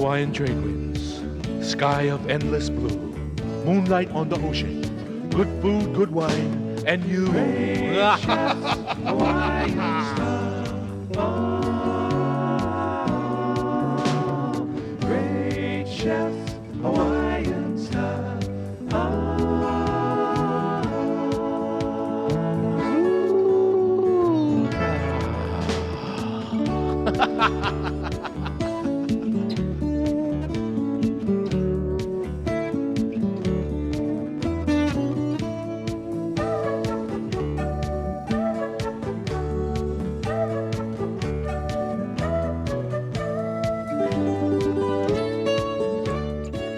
Hawaiian trade winds, sky of endless blue, moonlight on the ocean, good food, good wine, and you. Great chefs, Hawaiian stuff. Oh, great chefs, Hawaiian stuff.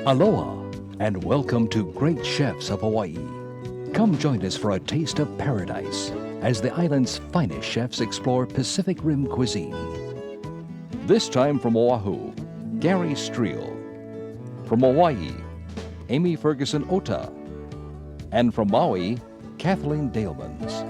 Aloha, and welcome to Great Chefs of Hawaii. Come join us for a taste of paradise as the island's finest chefs explore Pacific Rim cuisine. This time from Oahu, Gary Streel. From Hawaii, Amy Ferguson Ota. And from Maui, Kathleen Dalemans.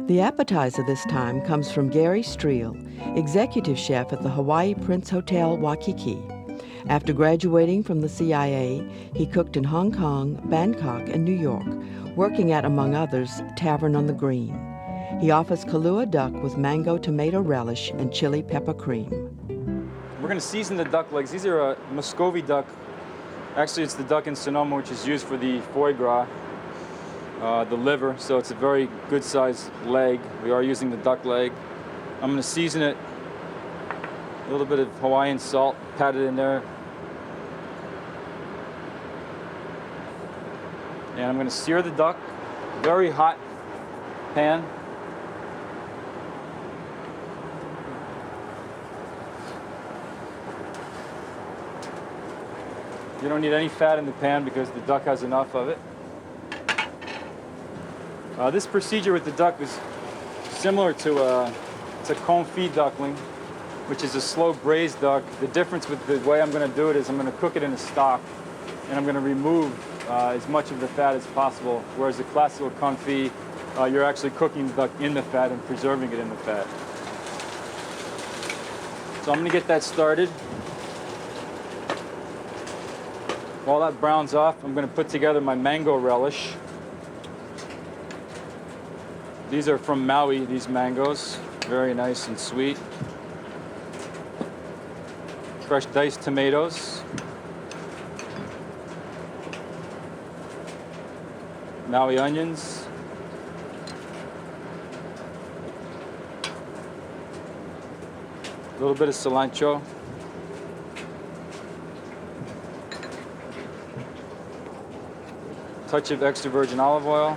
The appetizer this time comes from Gary Streel, executive chef at the Hawaii Prince Hotel, Waikiki. After graduating from the CIA, he cooked in Hong Kong, Bangkok, and New York, working at, among others, Tavern on the Green. He offers Kalua Duck with Mango-Tomato Relish and chili pepper cream. We're going to season the duck legs. These are a Muscovy duck. Actually, it's the duck in Sonoma, which is used for the foie gras. The liver, so it's a very good sized leg. We are using the duck leg. I'm going to season it, a little bit of Hawaiian salt, pat it in there. And I'm going to sear the duck, very hot pan. You don't need any fat in the pan because the duck has enough of it. This procedure with the duck is similar to it's a confit duckling, which is a slow braised duck. The difference with the way I'm going to do it is I'm going to cook it in a stock, and I'm going to remove as much of the fat as possible, whereas the classical confit, you're actually cooking the duck in the fat and preserving it in the fat. So I'm going to get that started. While that browns off, I'm going to put together my mango relish. These are from Maui, these mangoes. Very nice and sweet. Fresh diced tomatoes. Maui onions. A little bit of cilantro. Touch of extra virgin olive oil.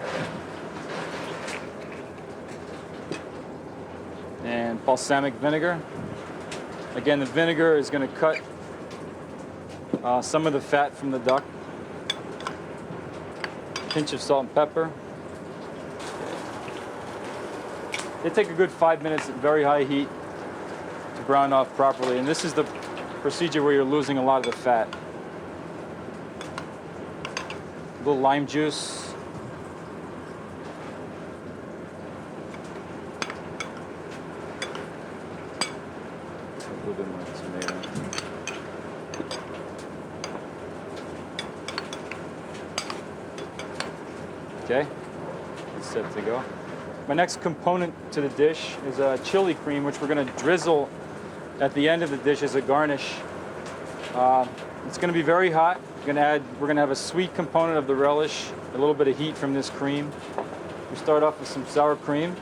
And balsamic vinegar. Again, the vinegar is going to cut some of the fat from the duck. Pinch of salt and pepper. They take a good 5 minutes at very high heat to brown off properly. And this is the procedure where you're losing a lot of the fat. A little lime juice. A little bit more tomato. Okay, it's set to go. My next component to the dish is a chili cream, which we're going to drizzle at the end of the dish as a garnish. It's going to be very hot. We're going to have a sweet component of the relish, a little bit of heat from this cream. We start off with some sour cream.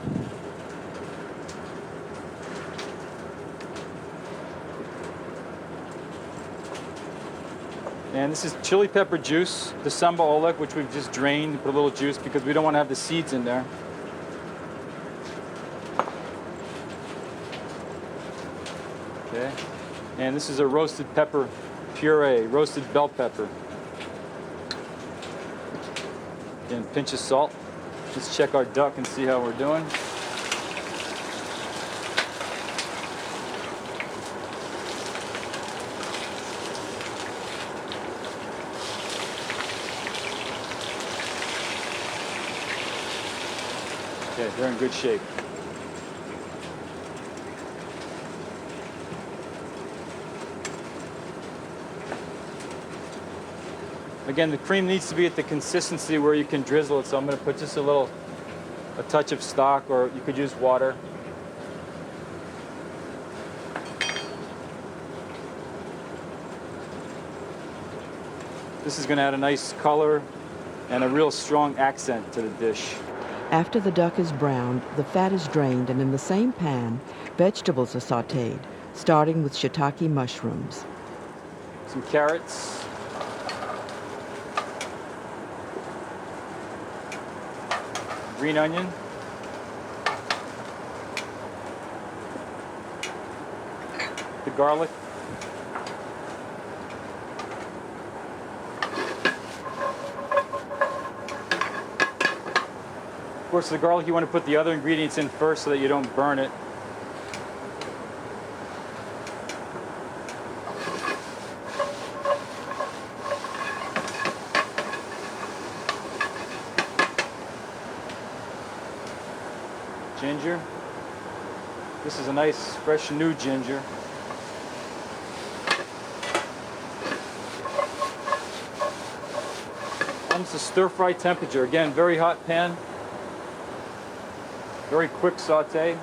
And this is chili pepper juice, the samba olek, which we've just drained, put a little juice because we don't want to have the seeds in there. Okay. And this is a roasted pepper puree, roasted bell pepper. And a pinch of salt. Let's check our duck and see how we're doing. Okay, they're in good shape. Again, the cream needs to be at the consistency where you can drizzle it, so I'm going to put just a touch of stock, or you could use water. This is going to add a nice color and a real strong accent to the dish. After the duck is browned, the fat is drained, and in the same pan, vegetables are sautéed, starting with shiitake mushrooms. Some carrots. Green onion. The garlic. Of course, the garlic, you want to put the other ingredients in first so that you don't burn it. Ginger. This is a nice, fresh, new ginger. Almost a stir-fry temperature. Again, very hot pan. Very quick saute.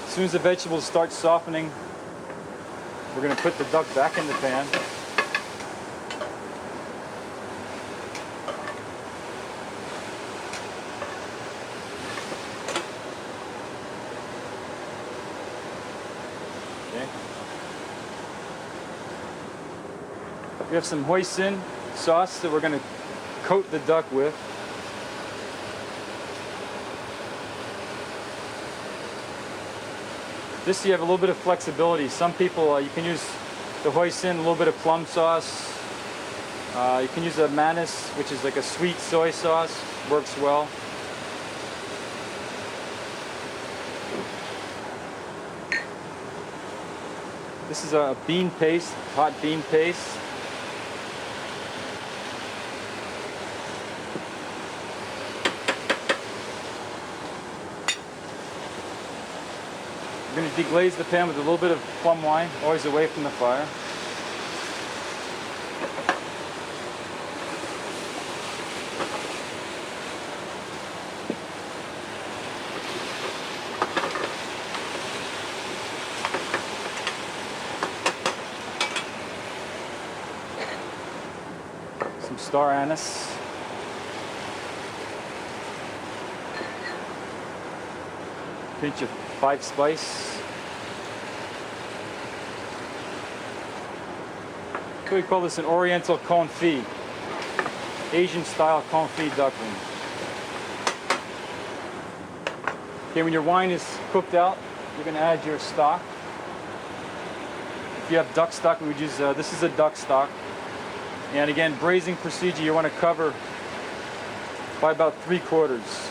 As soon as the vegetables start softening, we're going to put the duck back in the pan. Okay. We have some hoisin sauce that we're going to coat the duck with. This you have a little bit of flexibility. Some people, you can use the hoisin, a little bit of plum sauce. You can use a manis, which is like a sweet soy sauce. Works well. This is a bean paste, hot bean paste. We're going to deglaze the pan with a little bit of plum wine, always away from the fire. Some star anise. Pinch of 5 spice. So we call this an Oriental confit, Asian style confit duckling. Okay, when your wine is cooked out, you're going to add your stock. If you have duck stock, we would use, this is a duck stock. And again, braising procedure, you want to cover by about 3/4.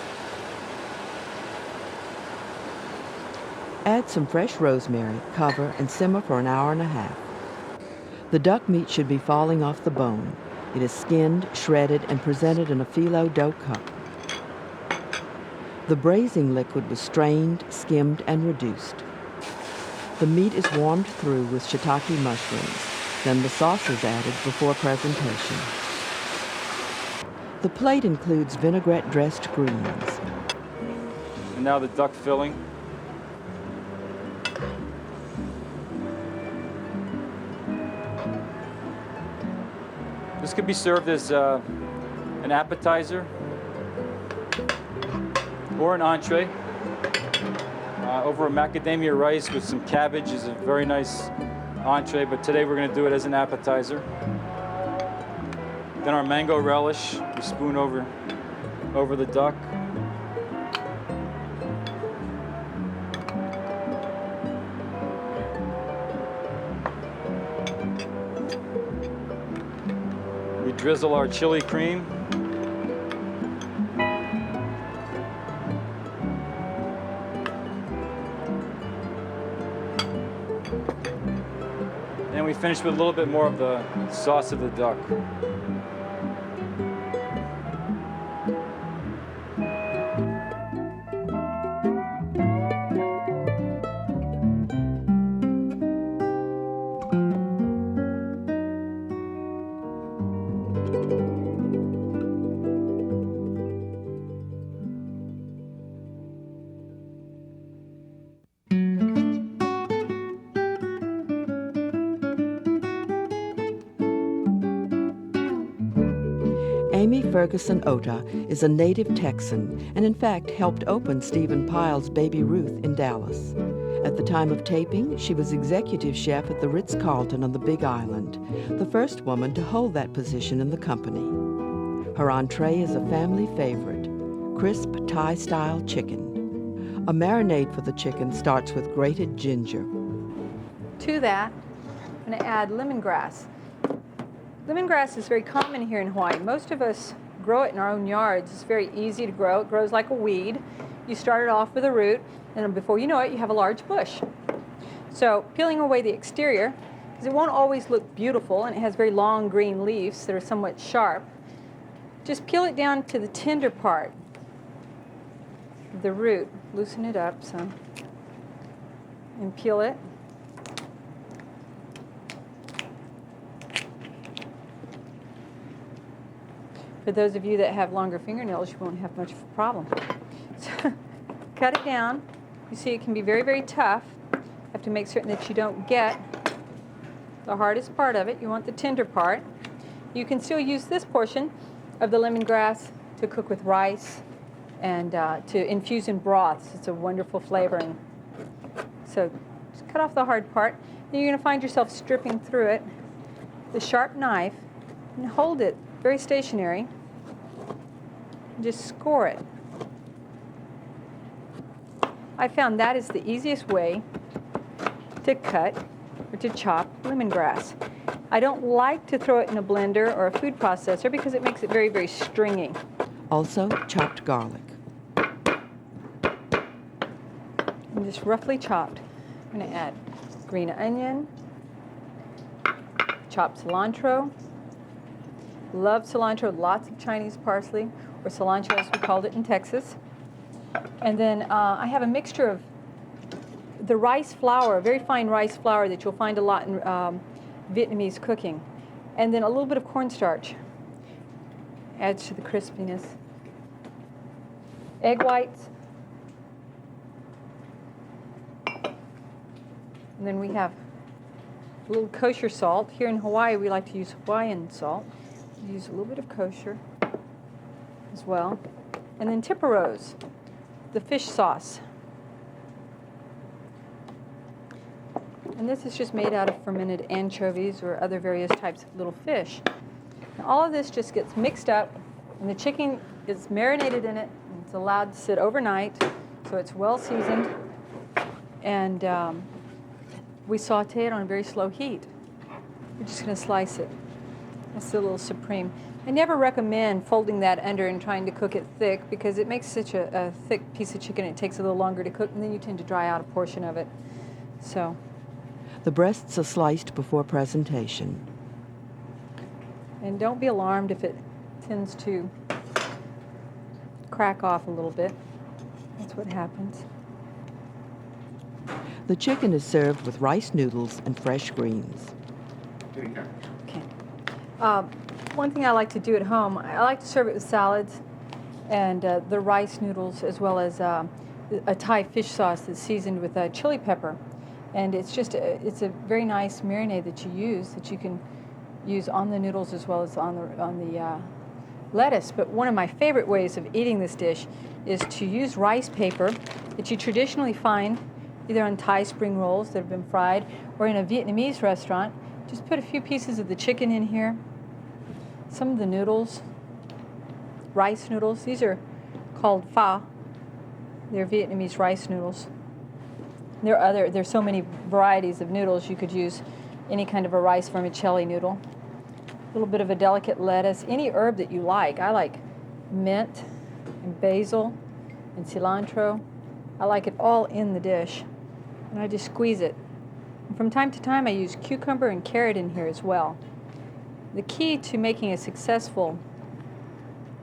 Add some fresh rosemary, cover, and simmer for an hour and a half. The duck meat should be falling off the bone. It is skinned, shredded, and presented in a phyllo dough cup. The braising liquid was strained, skimmed, and reduced. The meat is warmed through with shiitake mushrooms. Then the sauce is added before presentation. The plate includes vinaigrette-dressed greens. And now the duck filling. This could be served as an appetizer or an entree. Over a macadamia rice with some cabbage is a very nice entree, but today we're going to do it as an appetizer. Then our mango relish, we spoon over the duck. We drizzle our chili cream. And we we finish with a little bit more of the sauce of the duck. Amy Ferguson Ota is a native Texan and in fact helped open Stephen Pyle's Baby Ruth in Dallas. At the time of taping, she was executive chef at the Ritz-Carlton on the Big Island, the first woman to hold that position in the company. Her entree is a family favorite, crisp Thai-style chicken. A marinade for the chicken starts with grated ginger. To that, I'm going to add lemongrass. Lemongrass is very common here in Hawaii. Most of us grow it in our own yards. It's very easy to grow. It grows like a weed. You start it off with a root, and before you know it, you have a large bush. So peeling away the exterior, because it won't always look beautiful, and it has very long green leaves that are somewhat sharp, just peel it down to the tender part of the root. Loosen it up some, and peel it. For those of you that have longer fingernails, you won't have much of a problem. So, cut it down. You see it can be very, very tough. You have to make certain that you don't get the hardest part of it. You want the tender part. You can still use this portion of the lemongrass to cook with rice and to infuse in broths. It's a wonderful flavoring. So just cut off the hard part. Then you're going to find yourself stripping through it with a sharp knife and hold it very stationary. Just score it. I found that is the easiest way to cut or to chop lemongrass. I don't like to throw it in a blender or a food processor because it makes it very, very stringy. Also, chopped garlic. And just roughly chopped. I'm going to add green onion, chopped cilantro. Love cilantro, lots of Chinese parsley, or cilantro as we called it in Texas. And then I have a mixture of the rice flour, very fine rice flour that you'll find a lot in Vietnamese cooking. And then a little bit of cornstarch. Adds to the crispiness. Egg whites. And then we have a little kosher salt. Here in Hawaii, we like to use Hawaiian salt. Use a little bit of kosher as well. And then tipperose, the fish sauce. And this is just made out of fermented anchovies or other various types of little fish. And all of this just gets mixed up, and the chicken is marinated in it, and it's allowed to sit overnight, so it's well seasoned. And we saute it on a very slow heat. We're just going to slice it. That's the little supreme. I never recommend folding that under and trying to cook it thick because it makes such a thick piece of chicken. It takes a little longer to cook, and then you tend to dry out a portion of it. So, The breasts are sliced before presentation. and don't be alarmed if it tends to crack off a little bit. That's what happens. The chicken is served with rice noodles and fresh greens. Okay. One thing I like to do at home, I like to serve it with salads and the rice noodles, as well as a Thai fish sauce that's seasoned with chili pepper. And it's just it's a very nice marinade that you can use on the noodles as well as on the lettuce. But one of my favorite ways of eating this dish is to use rice paper that you traditionally find either on Thai spring rolls that have been fried or in a Vietnamese restaurant. Just put a few pieces of the chicken in here, some of the noodles, rice noodles. These are called pho. They're Vietnamese rice noodles. There's so many varieties of noodles. You could use any kind of a rice vermicelli noodle. A little bit of a delicate lettuce, any herb that you like. I like mint and basil and cilantro. I like it all in the dish. And I just squeeze it And from time to time, I use cucumber and carrot in here as well. The key to making a successful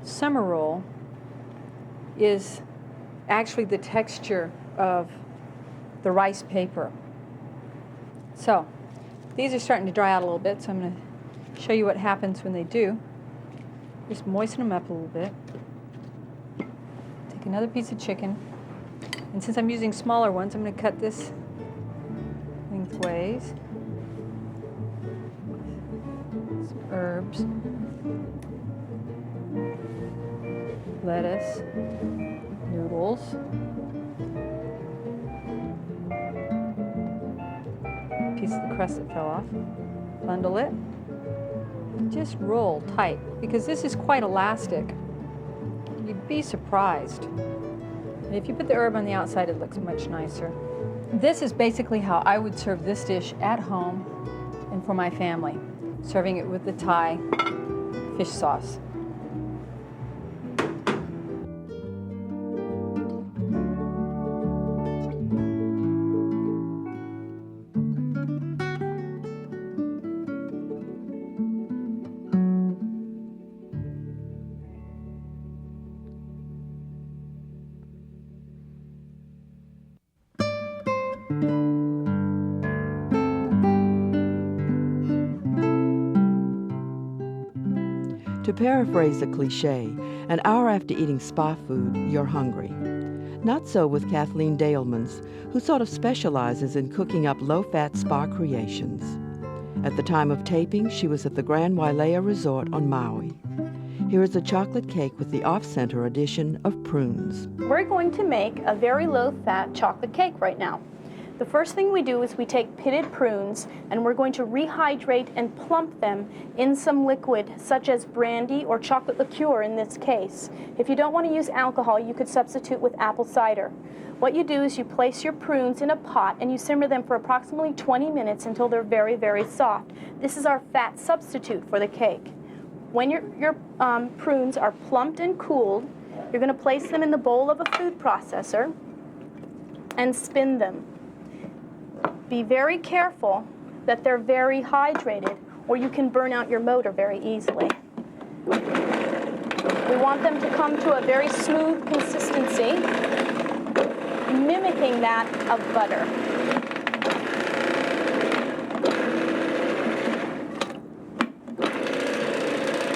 summer roll is actually the texture of the rice paper. So these are starting to dry out a little bit, so I'm going to show you what happens when they do. Just moisten them up a little bit. Take another piece of chicken, and since I'm using smaller ones, I'm going to cut this lengthways. Some herbs, lettuce, noodles, piece of the crust that fell off, bundle it, just roll tight, because this is quite elastic. You'd be surprised. And if you put the herb on the outside, it looks much nicer. This is basically how I would serve this dish at home and for my family, serving it with the Thai fish sauce. To paraphrase a cliche, an hour after eating spa food, you're hungry. Not so with Kathleen Dalemans, who sort of specializes in cooking up low-fat spa creations. At the time of taping, she was at the Grand Wailea Resort on Maui. Here is a chocolate cake with the off-center addition of prunes. We're going to make a very low-fat chocolate cake right now. The first thing we do is we take pitted prunes and we're going to rehydrate and plump them in some liquid such as brandy or chocolate liqueur in this case. If you don't want to use alcohol, you could substitute with apple cider. What you do is you place your prunes in a pot and you simmer them for approximately 20 minutes until they're very, very soft. This is our fat substitute for the cake. When your prunes are plumped and cooled, you're going to place them in the bowl of a food processor and spin them. Be very careful that they're very hydrated, or you can burn out your motor very easily. We want them to come to a very smooth consistency, mimicking that of butter.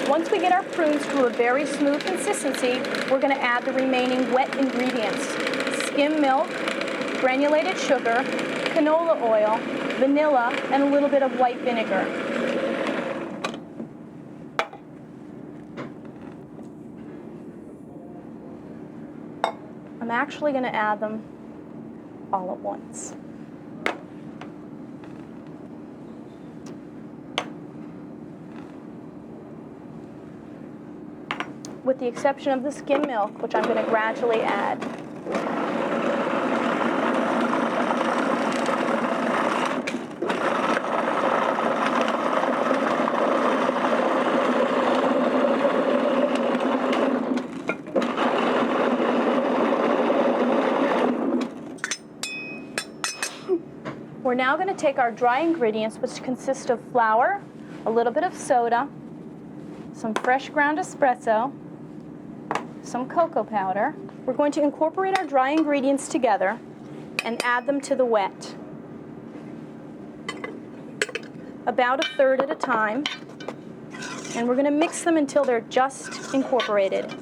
Once we get our prunes to a very smooth consistency, we're going to add the remaining wet ingredients: skim milk, granulated sugar, canola oil, vanilla, and a little bit of white vinegar. I'm actually going to add them all at once. With the exception of the skim milk, which I'm going to gradually add. We're now going to take our dry ingredients, which consist of flour, a little bit of soda, some fresh ground espresso, some cocoa powder. We're going to incorporate our dry ingredients together and add them to the wet. About a third at a time. And we're going to mix them until they're just incorporated.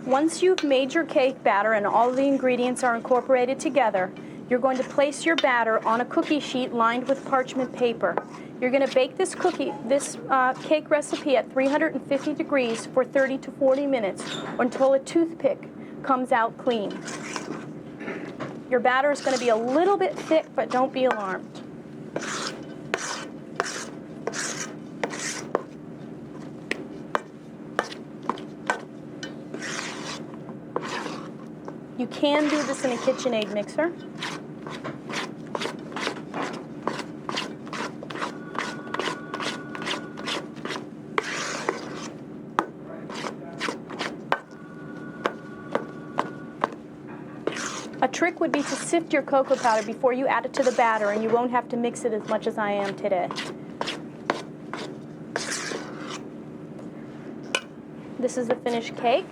Once you've made your cake batter and all the ingredients are incorporated together, you're going to place your batter on a cookie sheet lined with parchment paper. You're going to bake this cake recipe at 350 degrees for 30 to 40 minutes until a toothpick comes out clean. Your batter is going to be a little bit thick, but don't be alarmed. You can do this in a KitchenAid mixer. trick would be to sift your cocoa powder before you add it to the batter, and you won't have to mix it as much as I am today. This is the finished cake.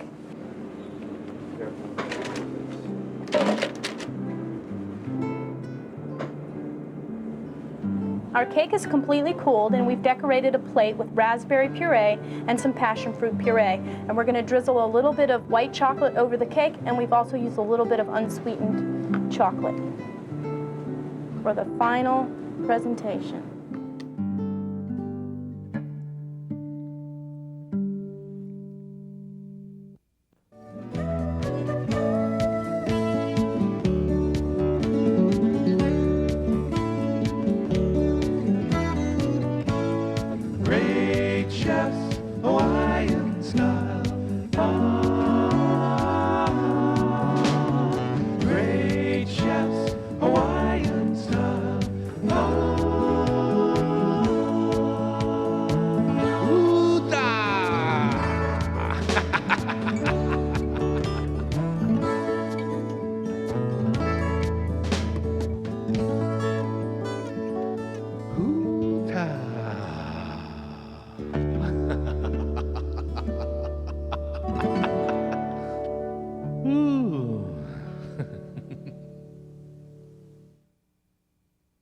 Our cake is completely cooled, and we've decorated a plate with raspberry puree and some passion fruit puree. And we're going to drizzle a little bit of white chocolate over the cake, and we've also used a little bit of unsweetened chocolate for the final presentation.